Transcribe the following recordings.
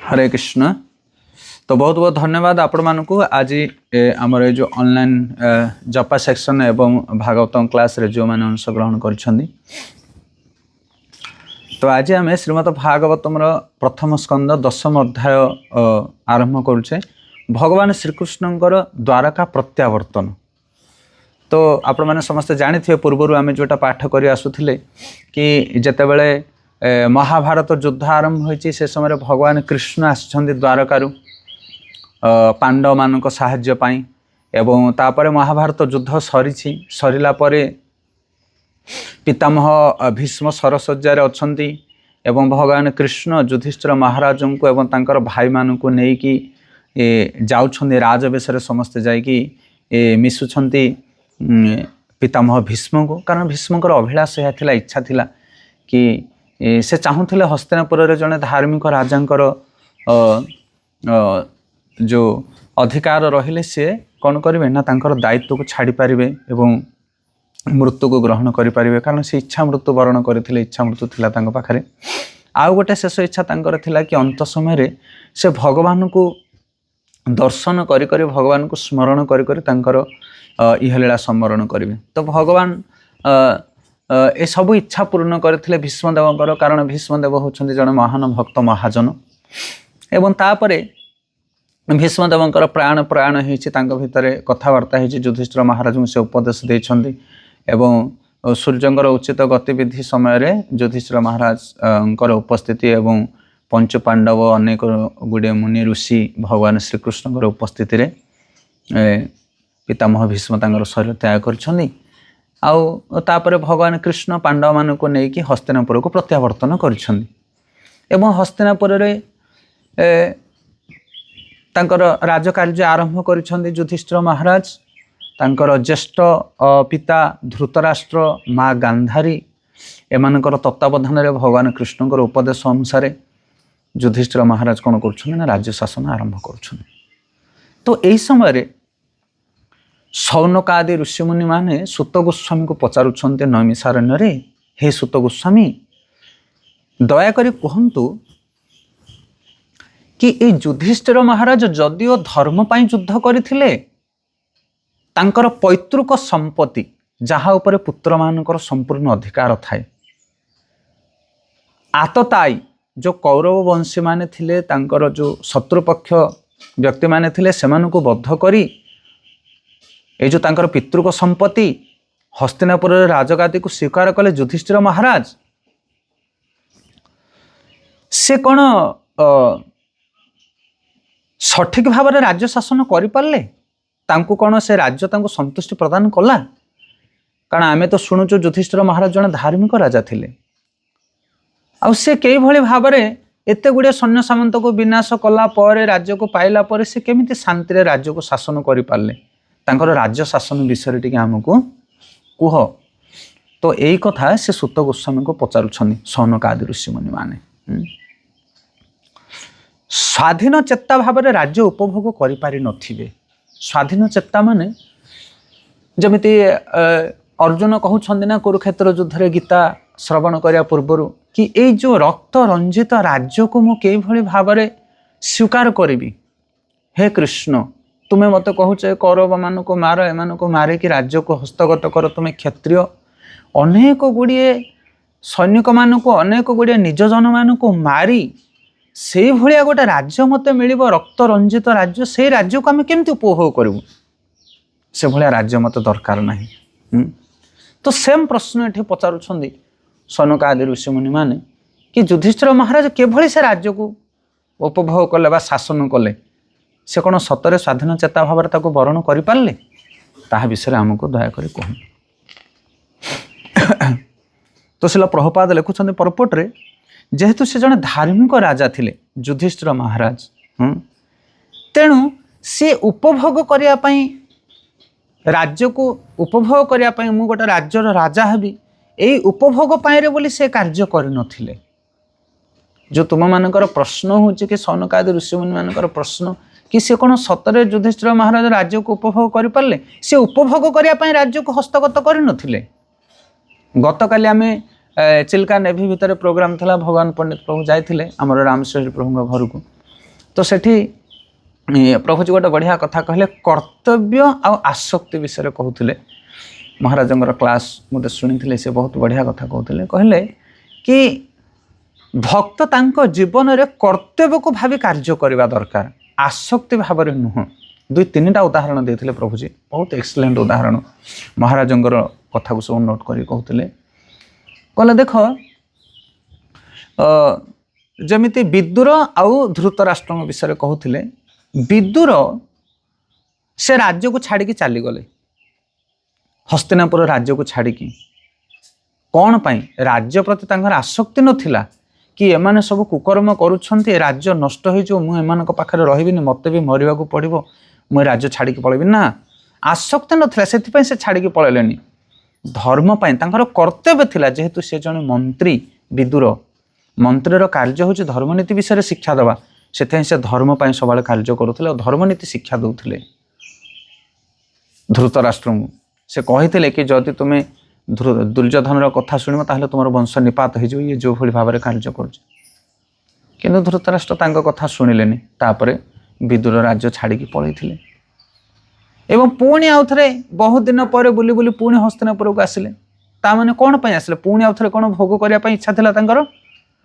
हरे कृष्ण। तो बहुत बहुत धन्यवाद आपण मानक आज आमर जो ऑनलाइन जपा सेक्शन एवं भागवतम क्लास रे जो मैंने अंशग्रहण कर। तो आज आम श्रीमद भागवतम प्रथम स्कंद 10म अध्याय आरंभ करुचे। भगवान श्रीकृष्णंकर द्वारका प्रत्यावर्तन। तो आपण मैंने समस्ते जानी थे पूर्वर आम जोटा पाठ कर आसुले कि जिते बड़े महाभारत युद्ध आरंभ होती से समय भगवान कृष्ण आसछन्ति द्वारकारु पांडव मानक साहाय्य पाई एवं तापर महाभारत युद्ध सरी सरिला परे पितामह भीष्म सरसज्जार अच्छन्ति एवं भगवान कृष्ण युधिष्ठिर महाराज को एवं तांकर भाई मानक नेकी जाउछन्ति राजवेशरे समस्ते जाइकी मिसुछन्ति पितामह भीष्म को। कारण भीष्मकर अभिलाष यह थिला, इच्छा थिला कि से चाहूले हस्तिनापुर जड़े धार्मिक राजांकर जो अधिकार रहिले से कौन करेंगे ना तांकर दायित्व को छाड़ी पारिबे एवं मृत्यु को ग्रहण करें। कारण से इच्छा मृत्यु वरण करते, इच्छा मृत्यु थिला तांको पाखरे। आउ गोटे शेष इच्छा तांकर थिला कि अंत समय से भगवान को दर्शन करी करी भगवान को स्मरण करी करी तांकर इहलीला स्मरण करेंगे। तो भगवान ए सब इच्छा पूर्ण करथिले भीष्मदेवଙ୍କର। कारण भीष्मदेव होछन्ति जने महान भक्त महाजन एवं तापरे भीष्मदेवଙ୍କର प्राण प्रयाण होइछि, तांको भितरे कथावार्ता होइछि। युधिष्ठिर महाराज को से उपदेश दैछन्ति एवं सूर्यंकर उचित गतिविधि समय रे युधिष्ठिर महाराजଙ୍କର उपस्थिति एवं पंच पांडव अनेक गुड़े मुनि ऋषि भगवान श्रीकृष्णଙ୍କର उपस्थिति रे पितामह भीष्म तांकर शरीर त्याग करछन्ति। आउ तापर भगवान कृष्ण पांडव मान को लेकिन हस्तिनापुर को प्रत्यावर्तन करछन्ति एवं हस्तिनापुर रे तांकर राजकार्य आरंभ करछन्ति। युधिष्ठिर महाराज तांकर ज्येष्ठ पिता धृतराष्ट्र माँ गांधारी एमानकर तत्वावधान रे भगवान कृष्णकर उपदेश अनुसार युधिष्ठिर महाराज कौन करछन्ति ना राज्य शासन आरंभ करछन्ति। तो यही समय शौनक आदि ऋषिमुनि माने सुत गोस्वामी को पचारुछन्ते नैमिषारण्य रे, हे सुत गोस्वामी दयाकरी कहंतु कि ए युधिष्ठिर महाराज जदिओ धर्म पाई युद्ध करथिले तांकर पैतृक संपत्ति जहा उपरे पुत्र मानकर संपूर्ण अधिकार थाए, आतताई जो कौरव वंशी माने थिले तांकर जो शत्रुपक्ष व्यक्ति माने थिले सेमानकु बद्ध करी ये जो तांकर पितृक संपत्ति हस्तिनापुर राजगादी को स्वीकार कले युधिष्ठिर महाराज। से कौन सठिक भाव में राज्य शासन कर पारे, तांको कौन से राज्य तांको संतुष्टि प्रदान कला। कारण आमे तो शुणुचु युधिष्ठिर महाराज जने धार्मिक राजा थिले आउ से कई भली भाव में एते गुड़े सैन्य सामंत को विनाश कला पर राज्य को पाइला पर से केमिति शांति रे राज्य को शासन कर पारे, तांकर राज्य शासन विषय टिके हमको कुह। तो यही कथा से सुत गोस्वामी को पचारुछन्ति शौनक आदि ऋषिमुनि माने। स्वाधीन चेता भाव में राज्य उपभोग करि पारि नथिबे। स्वाधीन चेता माने जमिति अर्जुन कहउछन्ति ना कुरुक्षेत्र युद्ध रे गीता श्रवण करिया पूर्वरु कि ए जो रक्त रंजित राज्य को मु के भली भाव में स्वीकार करिबी। हे कृष्ण तुम्हें मत कहूचे कौरव मान को मार, एमान को मारे कि राज्य को हस्तगत कर। तुम्हें क्षत्रिय अनेक गुड़िए सैनिक मान को अनेक गुड़िए निज जन मान को मारी से भाया गोटे राज्य मत मिल रक्त रंजित राज्य, से राज्य को आम केमती उपभोग करूँ, से भाया राज्य मत दरकार नहीं। तो सेम प्रश्न ये पचारुछन्ति शौनक आदि ऋषिमुनि माने कि युधिष्ठिर महाराज केभली से राज्य को उपभोग कले बा शासन कले, से कौन सतरे स्वाधीन चेता भाव ताको वर्ण कर पारे, ताहा विषय आमको दयाकरी कहूँ। तो शिला प्रभुपाद लिखुछन्ति परपोट रे जेहेतु से जने धार्मिक राजा थिले युधिष्ठिर महाराज, तेणु से उपभोग करिया पई राज्य को उपभोग करिया पई मु गोटे राज्यर राजा हेबी एई उपभोग पाइरे बोली से कार्य कर नथिले। जो तुम मानकर प्रश्न होची कि शौनक आदि ऋषिमुनि मानकर प्रश्न कि से कौन सतरे युधिष्ठिर महाराज राज्य को उपभोग कर पारे, से उपभोग करने राज्य को हस्तगत कर नथिले। गतकाली आम चिल्का नेभी भितर प्रोग्राम था, भगवान पंडित प्रभु जाइए आमर रामश्री प्रभु घर को, तो सेठी प्रभुजी गोटे बढ़िया कथा कहले कर्तव्य आ आसक्ति विषय कहते महाराज क्लास मुझे शुणी से बहुत बढ़िया कथा कहते कहले कि भक्त तांको जीवन रे कर्तव्य को भावी कार्य करने दरकार आसक्ति भाव नुह दुई तीन टा उदाहरण देते प्रभुजी बहुत एक्सलेंट उदाहरण महाराज कथा को सब नोट कर कहते कहले देख जमिति विदुर आउ धृतराष्ट्र विषय कहते विदुर से राज्य को छाड़ी चलीगले हस्तिनापुर राज्य को छाड़ी कौन पाई राज्य प्रति तांकर आसक्ति नथिला कि एमाने सब कुकर्म करुछन्ति राज्य नष्ट हो मु एमानक पाखरे रहिबिनी मते भी मरिबा को पड़िबो मु राज्य छाड़ी पळेबि ना आसक्ति नथिला सेति से छाड़ी पळेलेनी धर्म पाई तांकर कर्तव्य थिला जेहेतु से जने मंत्री विदुर मंत्रीर कार्य होछि धर्मनीति विषय शिक्षा देवा से धर्म पाई सब कार्य करुथिले धर्मनीति शिक्षा दउथिले धृतराष्ट्र से कहिथिले कि जदि तुमे दुर्योधन कथा शुणव ताहले तुम वंश निपात हो ये जो भली भाव कार्य कर धृतराष्ट्र तांको कथा शुणिलेनी तापरे विदुर राज्य छाड़ी पलैथिले एवं पुणी आउ थे बहुत दिन पर बुली बुली पुणी हस्तिनापुर को आसिले ताने कौन पाई आसिले पुणी आउ थे कौन भोग करने इच्छा था तांकर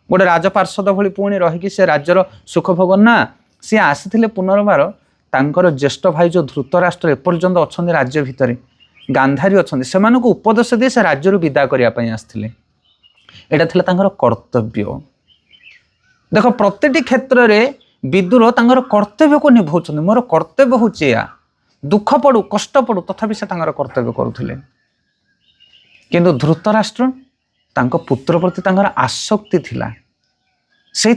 गोटे राजपार्षद भली पुणी रहीकि से राज्यर सुख भोग ना सी आसी पुनर्बार तांकर ज्येष्ठ भाई जो धृतराष्ट्र एपर्यंत अच्छा राज्य भितर गांधारी अच्छा से उपदेश दे से राज्य विदा करने आसते यहाँ था कर्तव्य देख प्रति क्षेत्र में विदुर तांकर कर्तव्य को निभाउछन्ति मोर कर्तव्य हूँ या दुख पड़ू कष्ट पड़ू तथापि से तांकर कर्तव्य करुले किंतु धृतराष्ट्र तांको पुत्र प्रति तांकर आसक्ति थिला से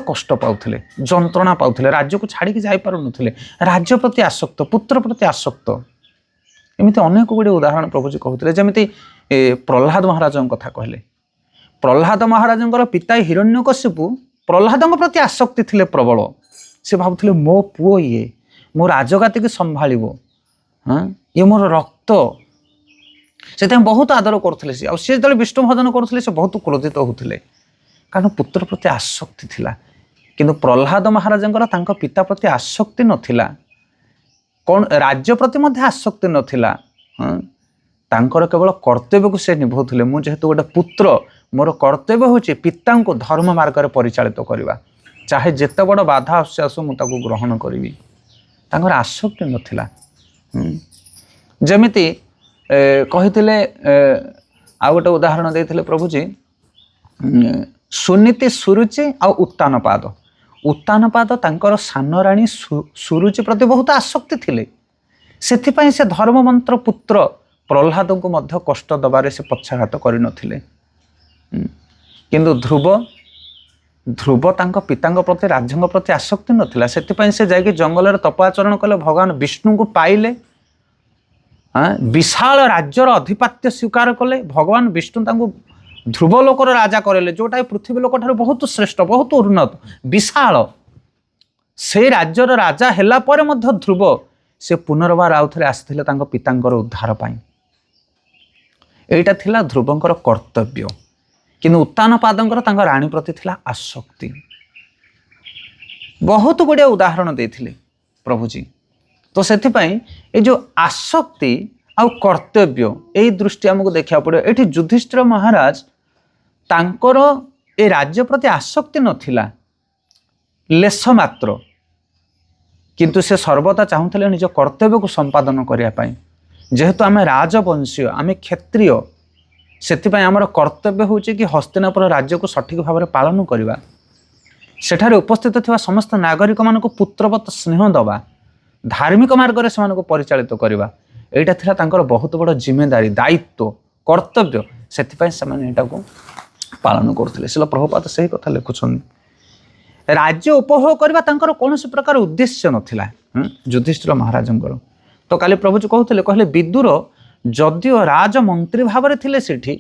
कष्ट पाउथिले जंत्रणा पाउथिले राज्य को छाड़ी जाई पारु नथिले राज्य प्रति आसक्त पुत्र प्रति आसक्त एमती अनेक गुड़े उदाहरण प्रभुजी कहते जमी प्रह्लाद महाराज कथा कहले प्रह्लाद महाराज पिता हिरण्यकशिपु प्रह्लाद प्रति आसक्ति थिले प्रबल से भावुले मो पुओ ये मो राजगाती की संभाल हाँ ये मोर रक्त से बहुत आदर करते सी जो विष्णु भजन करते से बहुत क्रोधित होते कारण पुत्र प्रति आसक्ति थिला किंतु प्रह्लाद महाराज पिता प्रति आसक्ति नथिला कौन राज्य प्रति मध्य आसक्ति नथिला हाँ तांकर केवल कर्तव्य को से निभाउथिले मु जेहेतु गोटे पुत्र मोर कर्तव्य होछि पिता को धर्म मार्ग में परिचालित करवा चाहे जेते बड़ बाधा आसु मुझे ग्रहण करी तांकर आसक्ति नथिला जमिति कहिथिले आ गोटे उदाहरण देथिले प्रभुजी सुनीति सुरुचि आ उत्तानपाद तांकर सान राणी सुरुचि प्रति बहुत आसक्ति थिले सेथिपाई से धर्म मंत्र पुत्र प्रह्लाद को मध्य कष्ट दबारे से पक्षाघात करि नथिले किंतु ध्रुव तांको पितांग प्रति राज्यंग प्रति आसक्ति नथिला सेथिपाई से जाके जंगल रे तपाचरण कले भगवान विष्णु को पाइले हाँ विशाल राज्यर अधिपत्य स्वीकार कले भगवान विष्णु तांको ध्रुव लोकर राजा करेले जोटा पृथ्वी लोक ठार बहुत श्रेष्ठ बहुत उन्नत विशाल से राज्यर राजा हैला परे मध्य ध्रुव से पुनर्बार आउ थे आसते पितांकर उद्धार पाई एटा थिला ध्रुवंकर कर्तव्य किंतु उत्तानपादंकर तांकर राणी प्रति थिला आसक्ति बहुत गुड़े उदाहरण देथिले प्रभुजी तो सेथिपाई ये जो आसक्ति आ कर्तव्य यही दृष्टि आमको देखा पड़े ये युधिष्ठिर महाराज तांकर ए राज्य प्रति आसक्ति नथिला लेस मात्र किंतु से सर्वदा चाहूले निज कर्तव्य को संपादन करने जेहेतु आम राजवंशीय आम क्षत्रिय से आमर कर्तव्य हूँ कि हस्तिनापुर राज्य को सठिक भाव में पालन करवा सेठारे उपस्थित थिबा समस्त नागरिक मान पुत्रवत स्नेह दवा धार्मिक मार्ग में से परिचालित करवा यहाँ थिला तांकर बहुत बड़ जिम्मेदारी दायित्व कर्तव्य से पालन करते शिल प्रभुपाद से कथा लिखुन राज्य उपभोग करवा तांकर कौन प्रकार उद्देश्य नथिला युधिष्ठिर महाराज तो काली प्रभुजी कहते कहले विदुर जदिओ राजमंत्री भाव में थिले सेठी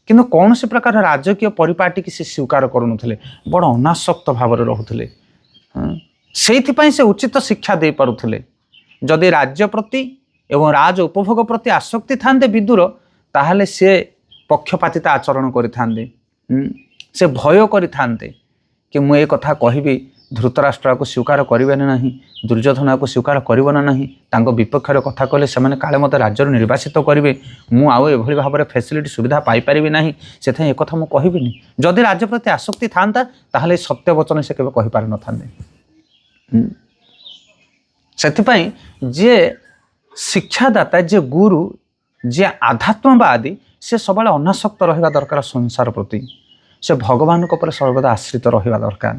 किंतु कौन प्रकार राजकीय परिपाटी की से स्वीकार करुले बड़ अनासक्त भाव में रोते से उचित शिक्षा दे पारुले जदि राज्य प्रति एवं राज उपभोग प्रति आसक्ति थांते विदुर ताहले से पक्षपातिता आचरण करिथांते से भय करिथांते कि मु ए कथा कहबी ଧୃତରାଷ୍ଟ୍ର ଆକୁ ସ୍ୱୀକାର କରିବେ ନା ନାହିଁ, ଦୁର୍ଯ୍ୟୋଧନ ଆକୁ ସ୍ୱୀକାର କରିବ ନା ନାହିଁ, ତାଙ୍କ ବିପକ୍ଷରେ କଥା କହିଲେ ସେମାନେ କାଳେ ମୋତେ ରାଜ୍ୟରୁ ନିର୍ବାସିତ କରିବେ, ମୁଁ ଆଉ ଏଭଳି ଭାବରେ ଫ୍ୟାସିଲିଟି ସୁବିଧା ପାଇପାରିବି ନାହିଁ, ସେଥିପାଇଁ ଏକଥା ମୁଁ କହିବିନି। ଯଦି ରାଜ୍ୟ ପ୍ରତି ଆସକ୍ତି ଥାନ୍ତା ତାହେଲେ ଏ ସତ୍ୟ ବଚନ ସେ କେବେ କହିପାରିନଥାନ୍ତେ। ସେଥିପାଇଁ ଯିଏ ଶିକ୍ଷାଦାତା, ଯିଏ ଗୁରୁ, ଯିଏ ଆଧ୍ୟାତ୍ମବାଦୀ, ସେ ସବୁବେଳେ ଅନାସକ୍ତ ରହିବା ଦରକାର ସଂସାର ପ୍ରତି। ସେ ଭଗବାନଙ୍କ ଉପରେ ସର୍ବଦା ଆଶ୍ରିତ ରହିବା ଦରକାର।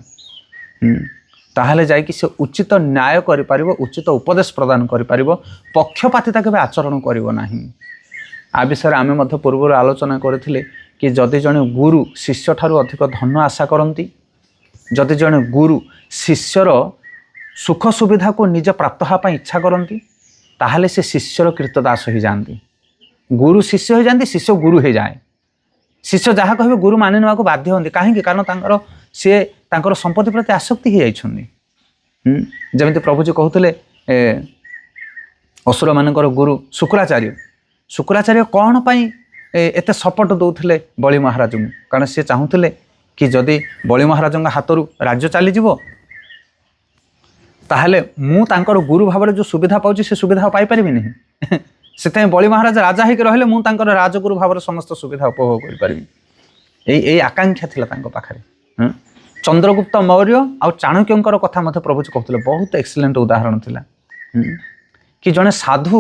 ତାହେଲେ ଯାଇକି ସେ ଉଚିତ ନ୍ୟାୟ କରିପାରିବ, ଉଚିତ ଉପଦେଶ ପ୍ରଦାନ କରିପାରିବ, ପକ୍ଷପାତିତା କେବେ ଆଚରଣ କରିବ ନାହିଁ। ଆ ବିଷୟରେ ଆମେ ମଧ୍ୟ ପୂର୍ବରୁ ଆଲୋଚନା କରିଥିଲେ କି ଯଦି ଜଣେ ଗୁରୁ ଶିଷ୍ୟଠାରୁ ଅଧିକ ଧନ ଆଶା କରନ୍ତି, ଯଦି ଜଣେ ଗୁରୁ ଶିଷ୍ୟର ସୁଖ ସୁବିଧାକୁ ନିଜେ ପ୍ରାପ୍ତ ହେବା ପାଇଁ ଇଚ୍ଛା କରନ୍ତି, ତାହେଲେ ସେ ଶିଷ୍ୟର କୀର୍ତ୍ତଦାସ ହୋଇଯାଆନ୍ତି। ଗୁରୁ ଶିଷ୍ୟ ହୋଇଯାଆନ୍ତି, ଶିଷ୍ୟ ଗୁରୁ ହୋଇଯାଏ। ଶିଷ୍ୟ ଯାହା କହିବେ ଗୁରୁ ମାନି ନେବାକୁ ବାଧ୍ୟ ହୁଅନ୍ତି। କାହିଁକି? କାରଣ ସିଏ ତାଙ୍କର ସମ୍ପତ୍ତି ପ୍ରତି ଆସକ୍ତି ହୋଇଯାଇଛନ୍ତି। ଯେମିତି ପ୍ରଭୁଜୀ କହୁଥିଲେ ଅସୁରମାନଙ୍କର ଗୁରୁ ଶୁକ୍ରାଚାର୍ଯ୍ୟ କ'ଣ ପାଇଁ ଏତେ ସପୋର୍ଟ ଦେଉଥିଲେ ବଳି ମହାରାଜଙ୍କୁ? କାରଣ ସେ ଚାହୁଁଥିଲେ କି ଯଦି ବଳି ମହାରାଜଙ୍କ ହାତରୁ ରାଜ୍ୟ ଚାଲିଯିବ ତାହେଲେ ମୁଁ ତାଙ୍କର ଗୁରୁ ଭାବରେ ଯେଉଁ ସୁବିଧା ପାଉଛି ସେ ସୁବିଧା ପାଇପାରିବି ନାହିଁ। ସେଥିପାଇଁ ବଳି ମହାରାଜ ରାଜା ହେଇକି ରହିଲେ ମୁଁ ତାଙ୍କର ରାଜଗୁରୁ ଭାବରେ ସମସ୍ତ ସୁବିଧା ଉପଭୋଗ କରିପାରିବି। ଏଇ ଆକାଂକ୍ଷା ଥିଲା ତାଙ୍କ ପାଖରେ। ଚନ୍ଦ୍ରଗୁପ୍ତ ମୌର୍ଯ୍ୟ ଆଉ ଚାଣକ୍ୟଙ୍କର କଥା ମଧ୍ୟ ପ୍ରଭୁଜୀ କହୁଥିଲେ, ବହୁତ ଏକ୍ସିଲେଣ୍ଟ ଉଦାହରଣ ଥିଲା। କି ଜଣେ ସାଧୁ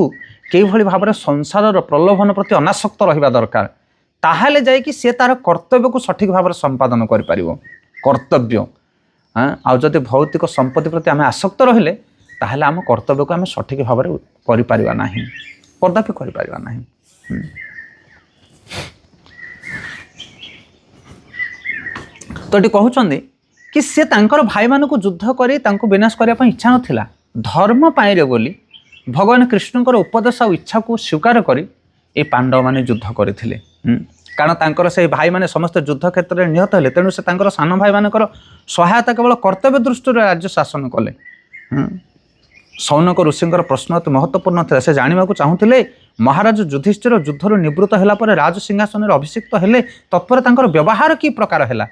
କେଉଁଭଳି ଭାବରେ ସଂସାରର ପ୍ରଲୋଭନ ପ୍ରତି ଅନାସକ୍ତ ରହିବା ଦରକାର, ତାହେଲେ ଯାଇକି ସେ ତାର କର୍ତ୍ତବ୍ୟକୁ ସଠିକ୍ ଭାବରେ ସମ୍ପାଦନ କରିପାରିବ। କର୍ତ୍ତବ୍ୟ ଆଉ ଯଦି ଭୌତିକ ସମ୍ପତ୍ତି ପ୍ରତି ଆମେ ଆସକ୍ତ ରହିଲେ ତାହେଲେ ଆମ କର୍ତ୍ତବ୍ୟକୁ ଆମେ ସଠିକ୍ ଭାବରେ କରିପାରିବା ନାହିଁ, କଦାପି କରିପାରିବା ନାହିଁ। ତ ଏଠି କହୁଛନ୍ତି କି ସେ ତାଙ୍କର ଭାଇମାନଙ୍କୁ ଯୁଦ୍ଧ କରି ତାଙ୍କୁ ବିନାଶ କରିବା ପାଇଁ ଇଚ୍ଛା ନଥିଲା, ଧର୍ମ ପାଇଁରେ ବୋଲି ଭଗବାନ କୃଷ୍ଣଙ୍କର ଉପଦେଶ ଆଉ ଇଚ୍ଛାକୁ ସ୍ୱୀକାର କରି ଏ ପାଣ୍ଡବମାନେ ଯୁଦ୍ଧ କରିଥିଲେ। କାରଣ ତାଙ୍କର ସେଇ ଭାଇମାନେ ସମସ୍ତେ ଯୁଦ୍ଧ କ୍ଷେତ୍ରରେ ନିହତ ହେଲେ, ତେଣୁ ସେ ତାଙ୍କର ସାନ ଭାଇମାନଙ୍କର ସହାୟତା କେବଳ କର୍ତ୍ତବ୍ୟ ଦୃଷ୍ଟିରେ ରାଜ୍ୟ ଶାସନ କଲେ। ସୌନକ ଋଷିଙ୍କର ପ୍ରଶ୍ନ ଅତି ମହତ୍ତ୍ୱପୂର୍ଣ୍ଣ ଥିଲା। ସେ ଜାଣିବାକୁ ଚାହୁଁଥିଲେ ମହାରାଜ ଯୁଧିଷ୍ଠିର ଯୁଦ୍ଧରୁ ନିବୃତ୍ତ ହେଲା ପରେ ରାଜ ସିଂହାସନରେ ଅଭିଷିକ୍ତ ହେଲେ ତତ୍ପରେ ତାଙ୍କର ବ୍ୟବହାର କି ପ୍ରକାର ହେଲା,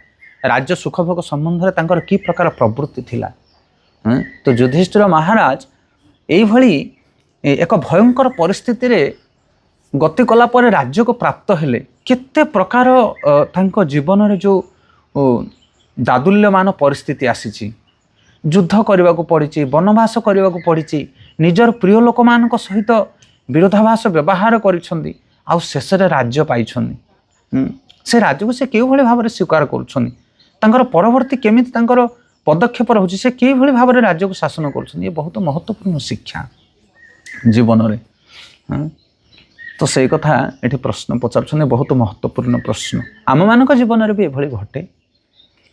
ରାଜ୍ୟ ସୁଖଭୋଗ ସମ୍ବନ୍ଧରେ ତାଙ୍କର କି ପ୍ରକାର ପ୍ରବୃତ୍ତି ଥିଲା। ତ ଯୁଧିଷ୍ଠିର ମହାରାଜ ଏଇଭଳି ଏକ ଭୟଙ୍କର ପରିସ୍ଥିତିରେ ଗତି କଲା ପରେ ରାଜ୍ୟକୁ ପ୍ରାପ୍ତ ହେଲେ, କେତେ ପ୍ରକାର ତାଙ୍କ ଜୀବନରେ ଯେଉଁ ଦାଦୁଲ୍ୟମାନ ପରିସ୍ଥିତି ଆସିଛି, ଯୁଦ୍ଧ କରିବାକୁ ପଡ଼ିଛି, ବନବାସ କରିବାକୁ ପଡ଼ିଛି, ନିଜର ପ୍ରିୟ ଲୋକମାନଙ୍କ ସହିତ ବିରୋଧାଭାସ ବ୍ୟବହାର କରିଛନ୍ତି, ଆଉ ଶେଷରେ ରାଜ୍ୟ ପାଇଛନ୍ତି। ସେ ରାଜ୍ୟକୁ ସେ କେଉଁଭଳି ଭାବରେ ସ୍ୱୀକାର କରୁଛନ୍ତି, ତାଙ୍କର ପରବର୍ତ୍ତୀ କେମିତି ତାଙ୍କର ପଦକ୍ଷେପ ରହୁଛି, ସେ କିଭଳି ଭାବରେ ରାଜ୍ୟକୁ ଶାସନ କରୁଛନ୍ତି, ଏ ବହୁତ ମହତ୍ତ୍ୱପୂର୍ଣ୍ଣ ଶିକ୍ଷା ଜୀବନରେ। ତ ସେଇ କଥା ଏଠି ପ୍ରଶ୍ନ ପଚାରୁଛନ୍ତି, ବହୁତ ମହତ୍ତ୍ୱପୂର୍ଣ୍ଣ ପ୍ରଶ୍ନ। ଆମମାନଙ୍କ ଜୀବନରେ ବି ଏଭଳି ଘଟେ।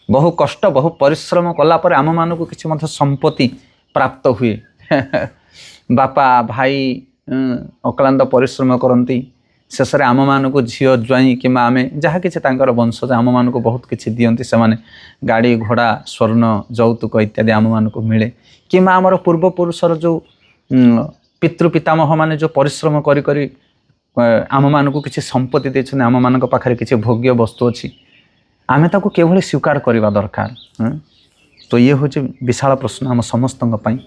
ବହୁ କଷ୍ଟ ବହୁ ପରିଶ୍ରମ କଲା ପରେ ଆମମାନଙ୍କୁ କିଛି ମଧ୍ୟ ସମ୍ପତ୍ତି ପ୍ରାପ୍ତ ହୁଏ। ବାପା ଭାଇ ଅକ୍ଳାନ୍ତ ପରିଶ୍ରମ କରନ୍ତି, ଶେଷରେ ଆମମାନଙ୍କୁ ଝିଅ ଜ୍ୱାଇଁ କିମ୍ବା ଆମେ ଯାହା କିଛି ତାଙ୍କର ବଂଶଜ ଆମମାନଙ୍କୁ ବହୁତ କିଛି ଦିଅନ୍ତି। ସେମାନେ ଗାଡ଼ି ଘୋଡ଼ା ସ୍ୱର୍ଣ୍ଣ ଯୌତୁକ ଇତ୍ୟାଦି ଆମମାନଙ୍କୁ ମିଳେ। କିମ୍ବା ଆମର ପୂର୍ବପୁରୁଷର ଯେଉଁ ପିତୃପିତାମହମାନେ ଯେଉଁ ପରିଶ୍ରମ କରି କରି ଆମମାନଙ୍କୁ କିଛି ସମ୍ପତ୍ତି ଦେଇଛନ୍ତି, ଆମମାନଙ୍କ ପାଖରେ କିଛି ଭୋଗ୍ୟ ବସ୍ତୁ ଅଛି, ଆମେ ତାକୁ କିଭଳି ସ୍ୱୀକାର କରିବା ଦରକାର। ତ ଇଏ ହେଉଛି ବିଶାଳ ପ୍ରଶ୍ନ ଆମ ସମସ୍ତଙ୍କ ପାଇଁ।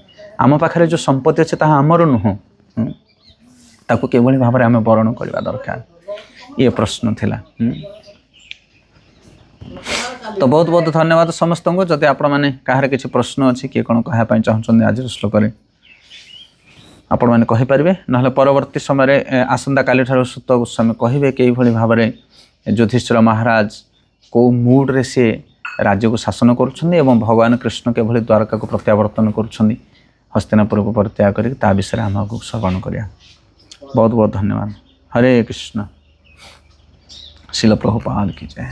ଆମ ପାଖରେ ଯେଉଁ ସମ୍ପତ୍ତି ଅଛି ତାହା ଆମର ନୁହଁ, ତାକୁ କିଭଳି ଭାବରେ ଆମେ ବରଣ କରିବା ଦରକାର, ଇଏ ପ୍ରଶ୍ନ ଥିଲା। ତ ବହୁତ ବହୁତ ଧନ୍ୟବାଦ ସମସ୍ତଙ୍କୁ। ଯଦି ଆପଣମାନେ କାହାର କିଛି ପ୍ରଶ୍ନ ଅଛି, କିଏ କ'ଣ କହିବା ପାଇଁ ଚାହୁଁଛନ୍ତି ଆଜିର ଶ୍ଲୋକରେ, ଆପଣମାନେ କହିପାରିବେ। ନହେଲେ ପରବର୍ତ୍ତୀ ସମୟରେ ଆସନ୍ତାକାଲିଠାରୁ ସୁତ ଗୋସ୍ୱାମୀ କହିବେ କି ଏଇଭଳି ଭାବରେ ଯୁଧିଷ୍ଠିର ମହାରାଜ କେଉଁ ମୁଡ଼୍ରେ ସେ ରାଜ୍ୟକୁ ଶାସନ କରୁଛନ୍ତି ଏବଂ ଭଗବାନ କୃଷ୍ଣ କିଭଳି ଦ୍ୱାରକାକୁ ପ୍ରତ୍ୟାବର୍ତ୍ତନ କରୁଛନ୍ତି ହସ୍ତିନାପୁରକୁ ପରିତ୍ୟାଗ କରିକି, ତା ବିଷୟରେ ଆମେ ଆଗକୁ ଶ୍ରବଣ କରିବା। ବହୁତ ବହୁତ ଧନ୍ୟବାଦ। ହରେ କୃଷ୍ଣ। ଶିଲ ପ୍ରଭୁପାଦ କି ଜୟ।